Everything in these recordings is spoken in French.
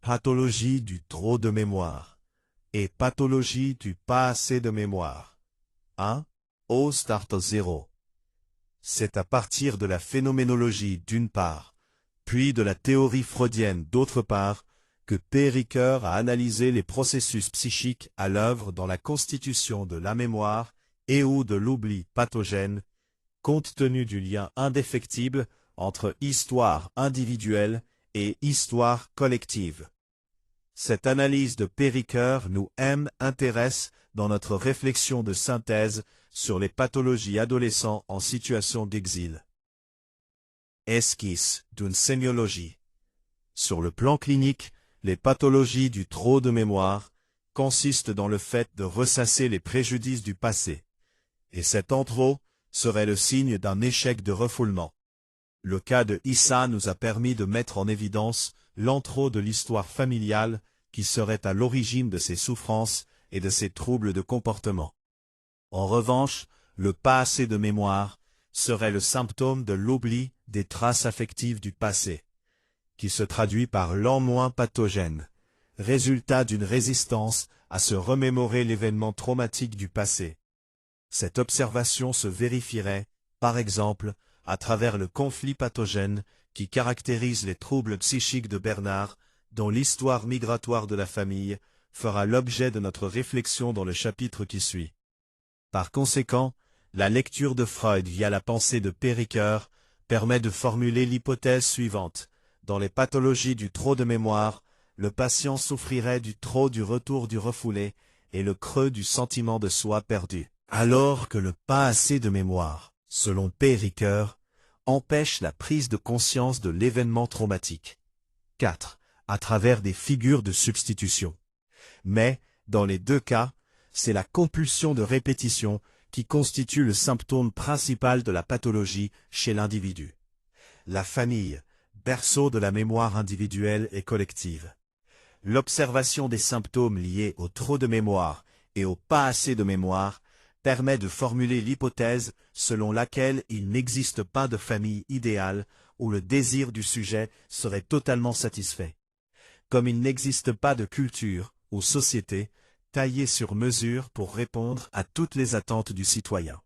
Pathologie du trop de mémoire et pathologie du pas assez de mémoire. 1. Au start 0. C'est à partir de la phénoménologie d'une part, puis de la théorie freudienne d'autre part, que P. Ricoeur a analysé les processus psychiques à l'œuvre dans la constitution de la mémoire et ou de l'oubli pathogène, compte tenu du lien indéfectible entre histoire individuelle et histoire collective. Cette analyse de P. Ricoeur nous intéresse dans notre réflexion de synthèse sur les pathologies adolescents en situation d'exil. Esquisse d'une sémiologie. Sur le plan clinique, les pathologies du trop de mémoire consistent dans le fait de ressasser les préjudices du passé, et cet en-trop serait le signe d'un échec de refoulement. Le cas de Issa nous a permis de mettre en évidence l'en-trop de l'histoire familiale qui serait à l'origine de ses souffrances et de ses troubles de comportement. En revanche, le pas assez de mémoire serait le symptôme de l'oubli des traces affectives du passé, qui se traduit par l'en-moins pathogène, résultat d'une résistance à se remémorer l'événement traumatique du passé. Cette observation se vérifierait, par exemple, à travers le conflit pathogène qui caractérise les troubles psychiques de Bernard, dont l'histoire migratoire de la famille fera l'objet de notre réflexion dans le chapitre qui suit. Par conséquent, la lecture de Freud via la pensée de P. Ricoeur permet de formuler l'hypothèse suivante. Dans les pathologies du trop de mémoire, le patient souffrirait du trop du retour du refoulé et le creux du sentiment de soi perdu. Alors que le pas assez de mémoire, selon P. Ricoeur, empêche la prise de conscience de l'événement traumatique. 4. À travers des figures de substitution. Mais, dans les deux cas, c'est la compulsion de répétition qui constitue le symptôme principal de la pathologie chez l'individu. La famille, berceau de la mémoire individuelle et collective. L'observation des symptômes liés au trop de mémoire et au pas assez de mémoire permet de formuler l'hypothèse selon laquelle il n'existe pas de famille idéale où le désir du sujet serait totalement satisfait. Comme il n'existe pas de culture ou société taillée sur mesure pour répondre à toutes les attentes du citoyen.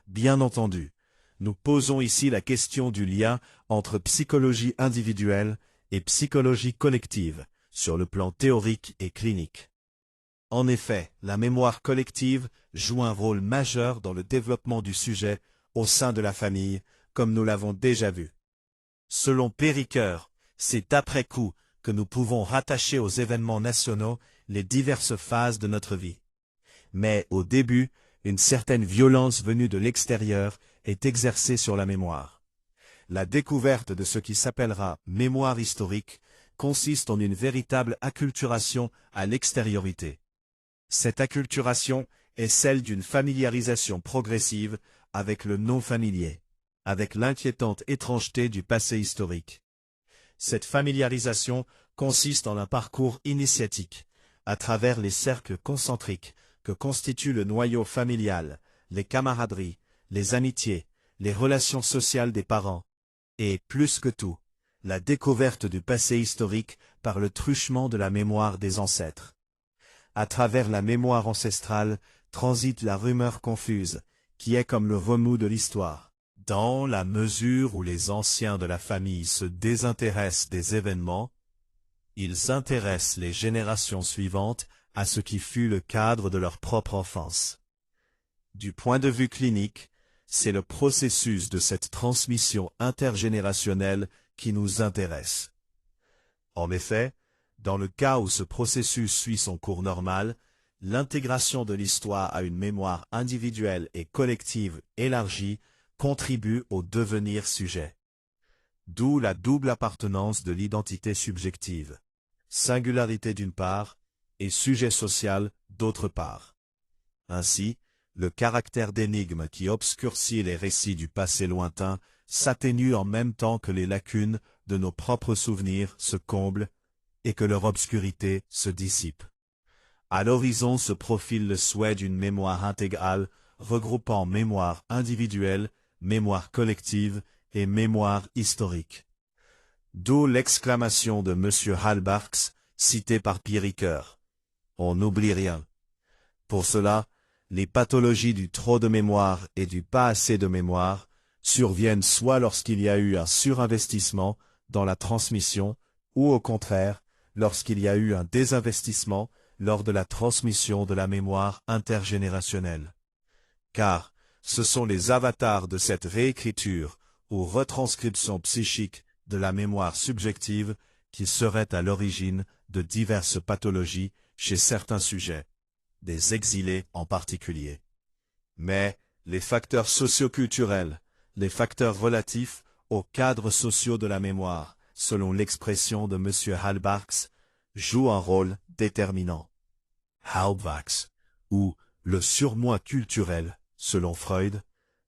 Bien entendu, nous posons ici la question du lien entre psychologie individuelle et psychologie collective, sur le plan théorique et clinique. En effet, la mémoire collective joue un rôle majeur dans le développement du sujet au sein de la famille, comme nous l'avons déjà vu. Selon P. Ricoeur, c'est après coup que nous pouvons rattacher aux événements nationaux les diverses phases de notre vie. Mais au début, une certaine violence venue de l'extérieur est exercée sur la mémoire. La découverte de ce qui s'appellera mémoire historique consiste en une véritable acculturation à l'extériorité. Cette acculturation est celle d'une familiarisation progressive avec le non familier, avec l'inquiétante étrangeté du passé historique. Cette familiarisation consiste en un parcours initiatique, à travers les cercles concentriques que constituent le noyau familial, les camaraderies, les amitiés, les relations sociales des parents, et, plus que tout, la découverte du passé historique par le truchement de la mémoire des ancêtres. À travers la mémoire ancestrale transite la rumeur confuse, qui est comme le remous de l'histoire. Dans la mesure où les anciens de la famille se désintéressent des événements, ils intéressent les générations suivantes à ce qui fut le cadre de leur propre enfance. Du point de vue clinique, c'est le processus de cette transmission intergénérationnelle qui nous intéresse. En effet, dans le cas où ce processus suit son cours normal, l'intégration de l'histoire à une mémoire individuelle et collective élargie contribue au devenir sujet. D'où la double appartenance de l'identité subjective, singularité d'une part et sujet social d'autre part. Ainsi, le caractère d'énigme qui obscurcit les récits du passé lointain s'atténue en même temps que les lacunes de nos propres souvenirs se comblent et que leur obscurité se dissipe. À l'horizon se profile le souhait d'une mémoire intégrale regroupant mémoire individuelle, mémoire collective et mémoire historique. D'où l'exclamation de M. Halbachs, citée par Pierre Ricoeur. On n'oublie rien. Pour cela, les pathologies du trop de mémoire et du pas assez de mémoire surviennent soit lorsqu'il y a eu un surinvestissement dans la transmission, ou au contraire, lorsqu'il y a eu un désinvestissement lors de la transmission de la mémoire intergénérationnelle. Car ce sont les avatars de cette réécriture ou retranscription psychique de la mémoire subjective qui seraient à l'origine de diverses pathologies chez certains sujets, des exilés en particulier. Mais les facteurs socioculturels, les facteurs relatifs aux cadres sociaux de la mémoire, selon l'expression de M. Halbachs, jouent un rôle déterminant. Halbachs, ou le surmoi culturel, selon Freud,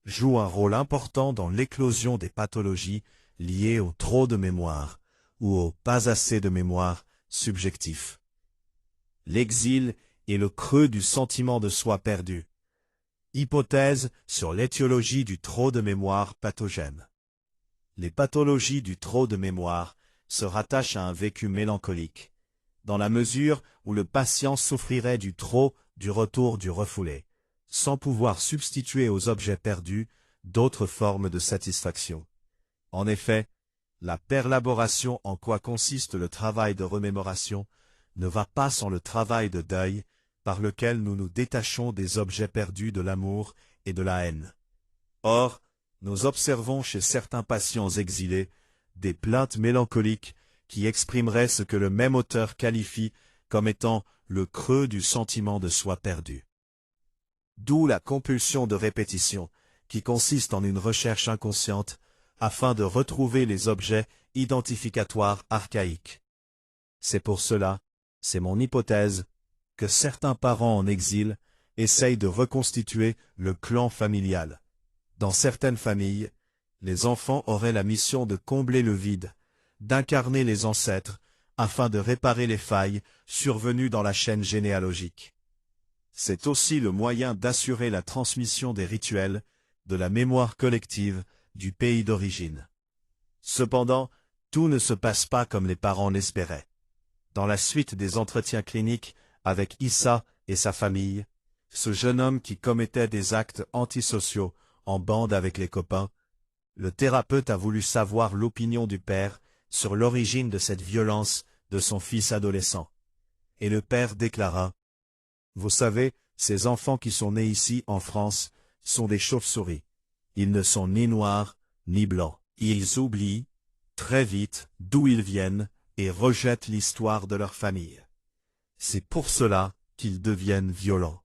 joue un rôle important dans l'éclosion des pathologies liées au trop de mémoire ou au pas assez de mémoire subjectif. L'exil est le creux du sentiment de soi perdu. Hypothèse sur l'étiologie du trop de mémoire pathogène. Les pathologies du trop de mémoire se rattachent à un vécu mélancolique, dans la mesure où le patient souffrirait du trop, du retour du refoulé, sans pouvoir substituer aux objets perdus d'autres formes de satisfaction. En effet, la perlaboration en quoi consiste le travail de remémoration ne va pas sans le travail de deuil par lequel nous nous détachons des objets perdus de l'amour et de la haine. Or, nous observons chez certains patients exilés des plaintes mélancoliques qui exprimeraient ce que le même auteur qualifie comme étant le creux du sentiment de soi perdu. D'où la compulsion de répétition, qui consiste en une recherche inconsciente afin de retrouver les objets identificatoires archaïques. C'est pour cela, c'est mon hypothèse, que certains parents en exil essayent de reconstituer le clan familial. Dans certaines familles, les enfants auraient la mission de combler le vide, d'incarner les ancêtres, afin de réparer les failles survenues dans la chaîne généalogique. C'est aussi le moyen d'assurer la transmission des rituels, de la mémoire collective, du pays d'origine. Cependant, tout ne se passe pas comme les parents l'espéraient. Dans la suite des entretiens cliniques avec Issa et sa famille, ce jeune homme qui commettait des actes antisociaux en bande avec les copains, le thérapeute a voulu savoir l'opinion du père sur l'origine de cette violence de son fils adolescent. Et le père déclara : « Vous savez, ces enfants qui sont nés ici, en France, sont des chauves-souris. Ils ne sont ni noirs, ni blancs. Ils oublient, très vite, d'où ils viennent et rejettent l'histoire de leur famille. C'est pour cela qu'ils deviennent violents. »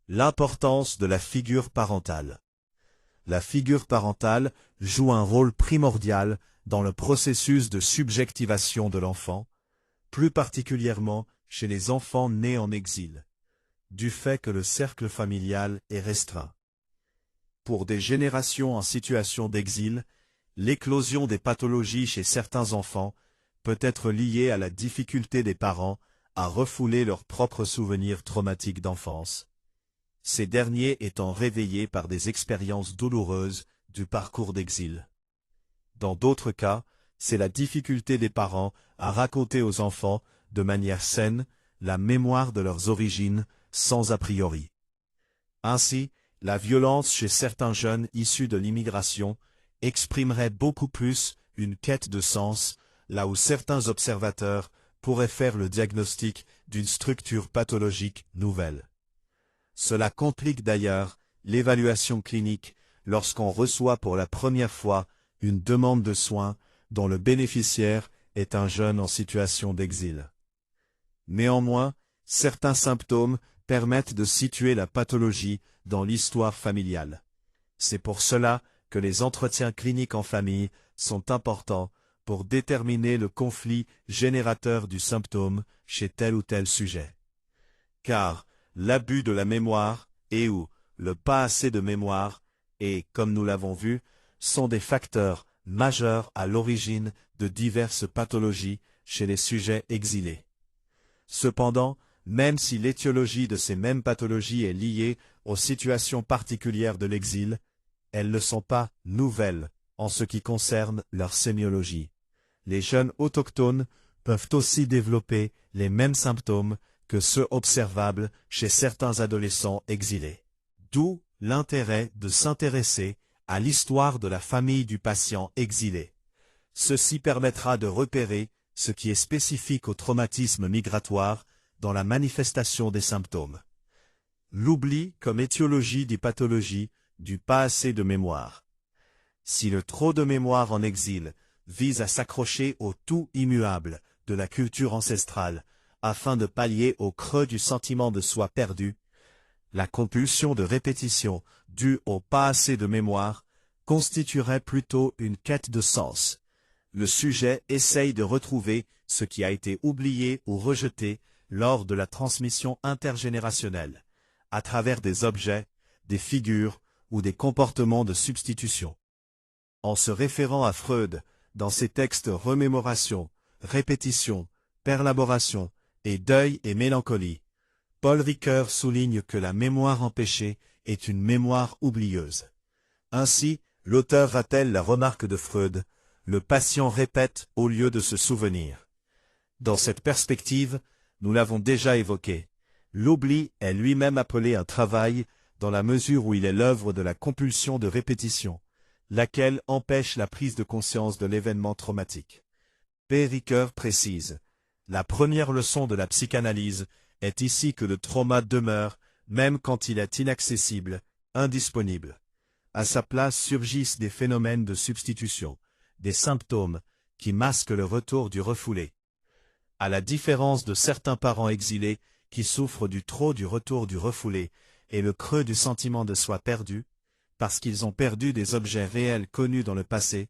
L'importance de la figure parentale. La figure parentale joue un rôle primordial dans le processus de subjectivation de l'enfant, plus particulièrement chez les enfants nés en exil, du fait que le cercle familial est restreint. Pour des générations en situation d'exil, l'éclosion des pathologies chez certains enfants peut être liée à la difficulté des parents à refouler leurs propres souvenirs traumatiques d'enfance, ces derniers étant réveillés par des expériences douloureuses du parcours d'exil. Dans d'autres cas, c'est la difficulté des parents à raconter aux enfants, de manière saine, la mémoire de leurs origines, sans a priori. Ainsi, la violence chez certains jeunes issus de l'immigration exprimerait beaucoup plus une quête de sens, là où certains observateurs pourraient faire le diagnostic d'une structure pathologique nouvelle. Cela complique d'ailleurs l'évaluation clinique lorsqu'on reçoit pour la première fois une demande de soins dont le bénéficiaire est un jeune en situation d'exil. Néanmoins, certains symptômes permettent de situer la pathologie dans l'histoire familiale. C'est pour cela que les entretiens cliniques en famille sont importants pour déterminer le conflit générateur du symptôme chez tel ou tel sujet. Car l'abus de la mémoire et ou le pas assez de mémoire et, comme nous l'avons vu, sont des facteurs majeurs à l'origine de diverses pathologies chez les sujets exilés. Cependant, même si l'étiologie de ces mêmes pathologies est liée aux situations particulières de l'exil, elles ne sont pas nouvelles en ce qui concerne leur sémiologie. les jeunes autochtones peuvent aussi développer les mêmes symptômes que ceux observables chez certains adolescents exilés. D'où l'intérêt de s'intéresser à l'histoire de la famille du patient exilé. Ceci permettra de repérer ce qui est spécifique au traumatisme migratoire dans la manifestation des symptômes. L'oubli comme étiologie des pathologies du pas assez de mémoire. Si le trop de mémoire en exil vise à s'accrocher au tout immuable de la culture ancestrale afin de pallier au creux du sentiment de soi perdu, la compulsion de répétition due au pas assez de mémoire constituerait plutôt une quête de sens. Le sujet essaye de retrouver ce qui a été oublié ou rejeté lors de la transmission intergénérationnelle, à travers des objets, des figures ou des comportements de substitution. En se référant à Freud, dans ses textes Remémoration, Répétition, Perlaboration et Deuil et Mélancolie, Paul Ricoeur souligne que la mémoire empêchée est une mémoire oublieuse. Ainsi, l'auteur rappelle la remarque de Freud, le patient répète au lieu de se souvenir. Dans cette perspective, nous l'avons déjà évoqué, l'oubli est lui-même appelé un travail dans la mesure où il est l'œuvre de la compulsion de répétition, laquelle empêche la prise de conscience de l'événement traumatique. P. Ricoeur précise, la première leçon de la psychanalyse est ici que le trauma demeure, même quand il est inaccessible, indisponible. À sa place surgissent des phénomènes de substitution, des symptômes qui masquent le retour du refoulé. À la différence de certains parents exilés qui souffrent du trop du retour du refoulé et le creux du sentiment de soi perdu, parce qu'ils ont perdu des objets réels connus dans le passé,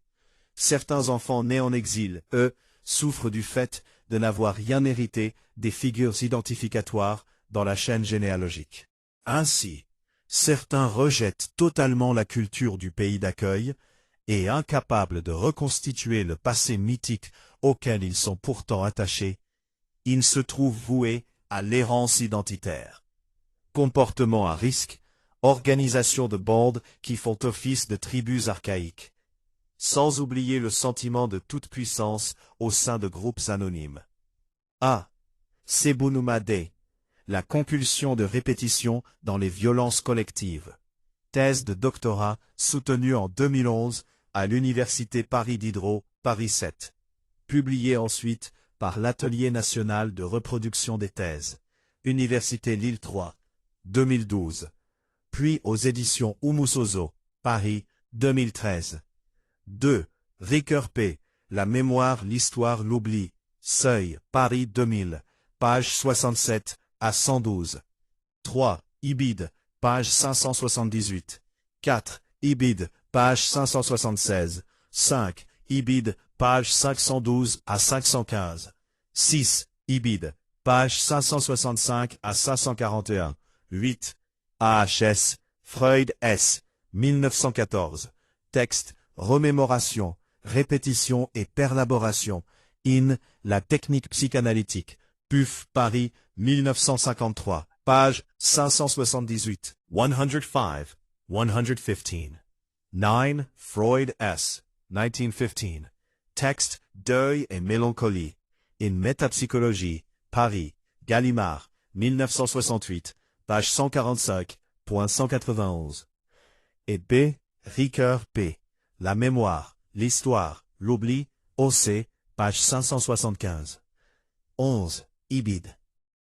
certains enfants nés en exil, eux, souffrent du fait de n'avoir rien hérité des figures identificatoires dans la chaîne généalogique. Ainsi, certains rejettent totalement la culture du pays d'accueil et, incapables de reconstituer le passé mythique auquel ils sont pourtant attachés, ils se trouvent voués à l'errance identitaire. Comportement à risque, organisation de bandes qui font office de tribus archaïques, sans oublier le sentiment de toute puissance au sein de groupes anonymes. A. Sebunuma D. La compulsion de répétition dans les violences collectives. Thèse de doctorat soutenue en 2011 à l'Université Paris Diderot, Paris 7. Publiée ensuite par l'Atelier national de reproduction des thèses. Université Lille 3. 2012. Puis aux éditions Umusozo, Paris, 2013. 2. Ricoeur P. La mémoire, l'histoire, l'oubli. Seuil, Paris 2000, page 67 à 112. 3. Ibid, page 578. 4. Ibid, page 576. 5. Ibid, page 512 à 515. 6. Ibid, page 565 à 541. 8. AHS, Freud S. 1914. Texte, remémoration, répétition et perlaboration. In, la technique psychanalytique. PUF, Paris, 1953. Page 578. 105. 115. 9. Freud S. 1915. Texte, Deuil et mélancolie. In métapsychologie. Paris, Gallimard, 1968. Page 145.191. Et B. Ricoeur P. La mémoire, l'histoire, l'oubli, OC, page 575. 11. Ibid.